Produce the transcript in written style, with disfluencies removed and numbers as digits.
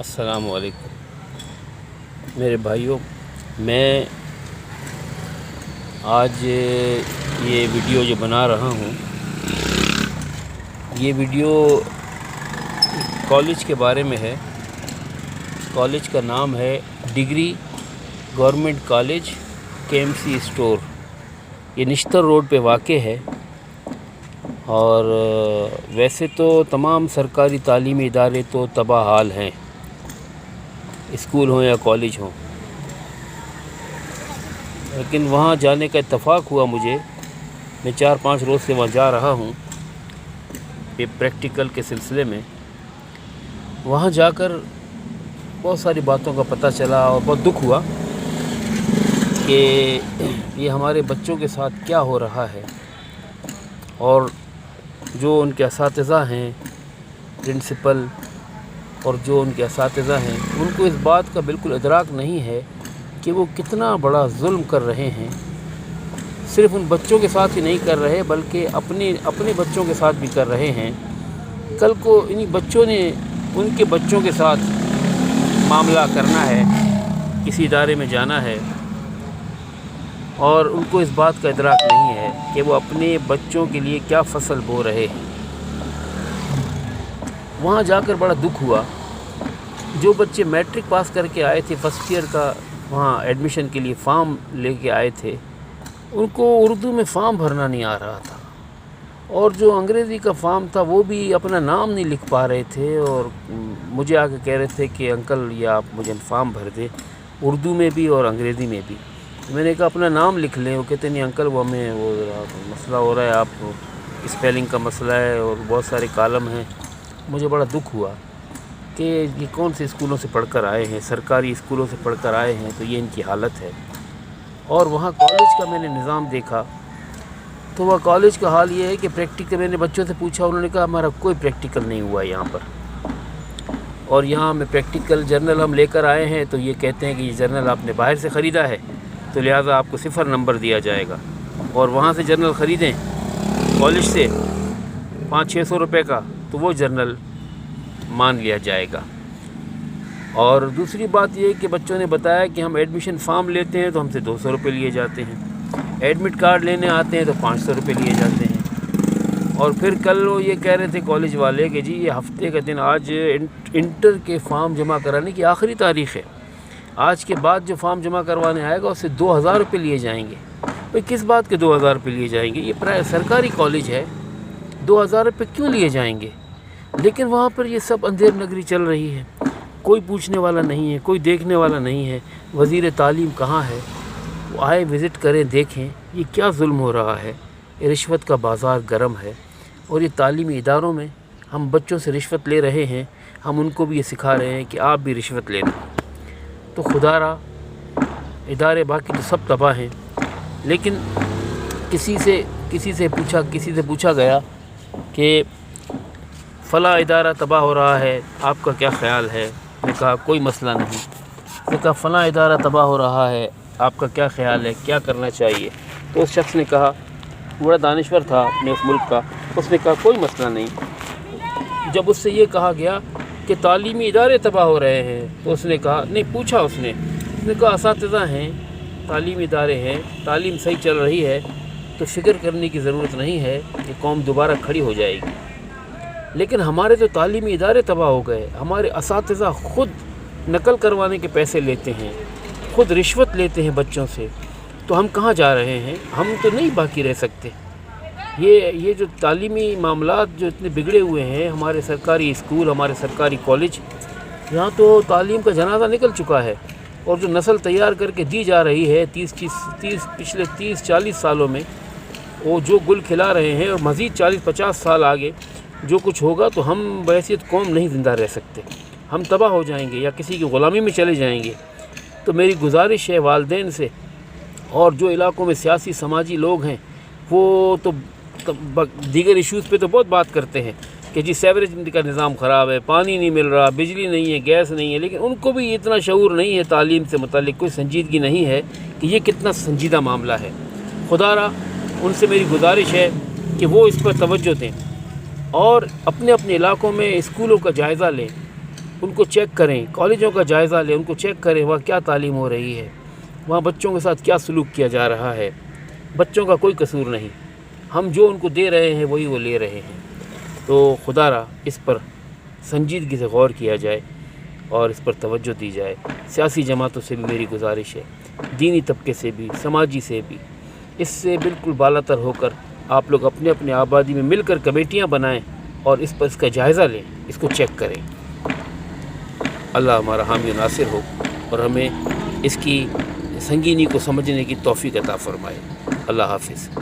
السلام علیکم میرے بھائیوں، میں آج یہ ویڈیو جو بنا رہا ہوں، یہ ویڈیو کالج کے بارے میں ہے۔ کالج کا نام ہے degree government college KMC store. یہ نشتر روڈ پہ واقع ہے، اور ویسے تو تمام سرکاری تعلیمی ادارے تو تباہ حال ہیں، اسکول ہوں یا کالج ہوں، لیکن وہاں جانے کا اتفاق ہوا مجھے۔ میں 4-5 روز سے وہاں جا رہا ہوں یہ پریکٹیکل کے سلسلے میں۔ وہاں جا کر بہت ساری باتوں کا پتہ چلا اور بہت دکھ ہوا کہ یہ ہمارے بچوں کے ساتھ کیا ہو رہا ہے، اور جو ان کے اساتذہ ہیں، پرنسپل اور جو ان کے اساتذہ ہیں، ان کو اس بات کا بالکل ادراک نہیں ہے کہ وہ کتنا بڑا ظلم کر رہے ہیں۔ صرف ان بچوں کے ساتھ ہی نہیں کر رہے، بلکہ اپنے بچوں کے ساتھ بھی کر رہے ہیں۔ کل کو انہی بچوں نے ان کے بچوں کے ساتھ معاملہ کرنا ہے، کسی ادارے میں جانا ہے، اور ان کو اس بات کا ادراک نہیں ہے کہ وہ اپنے بچوں کے لیے کیا فصل بو رہے ہیں۔ وہاں جا کر بڑا دکھ ہوا۔ جو بچے میٹرک پاس کر کے آئے تھے، فرسٹ ایئر کا وہاں ایڈمیشن کے لیے فارم لے کے آئے تھے، ان کو اردو میں فارم بھرنا نہیں آ رہا تھا، اور جو انگریزی کا فارم تھا وہ بھی اپنا نام نہیں لکھ پا رہے تھے، اور مجھے آ کے کہہ رہے تھے کہ انکل یہ آپ مجھے فارم بھر دیں، اردو میں بھی اور انگریزی میں بھی۔ میں نے کہا اپنا نام لکھ لیں۔ وہ کہتے نہیں انکل، وہ ہمیں وہ مسئلہ ہو رہا ہے، آپ اسپیلنگ کا مسئلہ ہے اور بہت سارے کالم ہیں۔ مجھے بڑا دکھ ہوا کہ یہ کون سے اسکولوں سے پڑھ کر آئے ہیں، سرکاری اسکولوں سے پڑھ کر آئے ہیں، تو یہ ان کی حالت ہے۔ اور وہاں کالج کا میں نے نظام دیکھا تو وہ کالج کا حال یہ ہے کہ پریکٹیکل، میں نے بچوں سے پوچھا، انہوں نے کہا ہمارا کوئی پریکٹیکل نہیں ہوا یہاں پر، اور یہاں میں پریکٹیکل جرنل ہم لے کر آئے ہیں تو یہ کہتے ہیں کہ یہ جرنل آپ نے باہر سے خریدا ہے تو لہٰذا آپ کو 0 نمبر دیا جائے گا، اور وہاں سے جرنل خریدیں کالج سے 500-600 روپے کا تو وہ جرنل مان لیا جائے گا۔ اور دوسری بات یہ کہ بچوں نے بتایا کہ ہم ایڈمیشن فارم لیتے ہیں تو ہم سے 200 روپے لیے جاتے ہیں، ایڈمٹ کارڈ لینے آتے ہیں تو 500 روپے لیے جاتے ہیں۔ اور پھر کل وہ یہ کہہ رہے تھے کالج والے کہ جی یہ ہفتے کا دن، آج انٹر کے فارم جمع کرانے کی آخری تاریخ ہے، آج کے بعد جو فارم جمع کروانے آئے گا اس سے 2000 روپے لیے جائیں گے۔ بھئی کس بات کے 2000 روپے لیے جائیں گے؟ یہ سرکاری کالج ہے، 2000 روپے کیوں لیے جائیں گے؟ لیکن وہاں پر یہ سب اندھیر نگری چل رہی ہے، کوئی پوچھنے والا نہیں ہے، کوئی دیکھنے والا نہیں ہے۔ وزیر تعلیم کہاں ہے؟ وہ آئے، وزٹ کریں، دیکھیں یہ کیا ظلم ہو رہا ہے۔ یہ رشوت کا بازار گرم ہے، اور یہ تعلیمی اداروں میں ہم بچوں سے رشوت لے رہے ہیں، ہم ان کو بھی یہ سکھا رہے ہیں کہ آپ بھی رشوت لینا۔ تو خدا را ادارے باقی تو سب تباہ ہیں، لیکن کسی سے پوچھا گیا کہ فلاں ادارہ تباہ ہو رہا ہے، آپ کا کیا خیال ہے؟ میں نے کہا کوئی مسئلہ نہیں۔ میں نے کہا فلاں ادارہ تباہ ہو رہا ہے، آپ کا کیا خیال ہے، کیا کرنا چاہیے؟ تو اس شخص نے کہا، بڑا دانشور تھا اپنے اس ملک کا، اس نے کہا کوئی مسئلہ نہیں۔ جب اس سے یہ کہا گیا کہ تعلیمی ادارے تباہ ہو رہے ہیں تو اس نے کہا نہیں، پوچھا اس نے کہا اساتذہ ہیں، تعلیمی ادارے ہیں، تعلیم صحیح چل رہی ہے تو فکر کرنے کی ضرورت نہیں ہے کہ قوم دوبارہ کھڑی ہو جائے گی، لیکن ہمارے تو تعلیمی ادارے تباہ ہو گئے، ہمارے اساتذہ خود نقل کروانے کے پیسے لیتے ہیں، خود رشوت لیتے ہیں بچوں سے، تو ہم کہاں جا رہے ہیں؟ ہم تو نہیں باقی رہ سکتے۔ یہ جو تعلیمی معاملات جو اتنے بگڑے ہوئے ہیں، ہمارے سرکاری اسکول، ہمارے سرکاری کالج، یہاں تو تعلیم کا جنازہ نکل چکا ہے، اور جو نسل تیار کر کے دی جا رہی ہے پچھلے 30-40 سالوں میں، وہ جو گل کھلا رہے ہیں، اور مزید 40-50 سال آگے جو کچھ ہوگا تو ہم بحیثیت قوم نہیں زندہ رہ سکتے، ہم تباہ ہو جائیں گے یا کسی کی غلامی میں چلے جائیں گے۔ تو میری گزارش ہے والدین سے، اور جو علاقوں میں سیاسی سماجی لوگ ہیں وہ تو دیگر ایشوز پہ تو بہت بات کرتے ہیں کہ جی سیوریج کا نظام خراب ہے، پانی نہیں مل رہا، بجلی نہیں ہے، گیس نہیں ہے، لیکن ان کو بھی اتنا شعور نہیں ہے، تعلیم سے متعلق کوئی سنجیدگی نہیں ہے کہ یہ کتنا سنجیدہ معاملہ ہے۔ خدا را ان سے میری گزارش ہے کہ وہ اس پر توجہ دیں، اور اپنے علاقوں میں اسکولوں کا جائزہ لیں، ان کو چیک کریں، کالجوں کا جائزہ لیں، ان کو چیک کریں وہاں کیا تعلیم ہو رہی ہے، وہاں بچوں کے ساتھ کیا سلوک کیا جا رہا ہے۔ بچوں کا کوئی قصور نہیں، ہم جو ان کو دے رہے ہیں وہی وہ لے رہے ہیں۔ تو خدا را اس پر سنجیدگی سے غور کیا جائے اور اس پر توجہ دی جائے۔ سیاسی جماعتوں سے بھی میری گزارش ہے، دینی طبقے سے بھی، سماجی سے بھی، اس سے بالکل بالا تر ہو کر آپ لوگ اپنے اپنے آبادی میں مل کر کمیٹیاں بنائیں اور اس پر اس کا جائزہ لیں، اس کو چیک کریں۔ اللہ ہمارا حامی و ناصر ہو اور ہمیں اس کی سنگینی کو سمجھنے کی توفیق عطا فرمائے۔ اللہ حافظ۔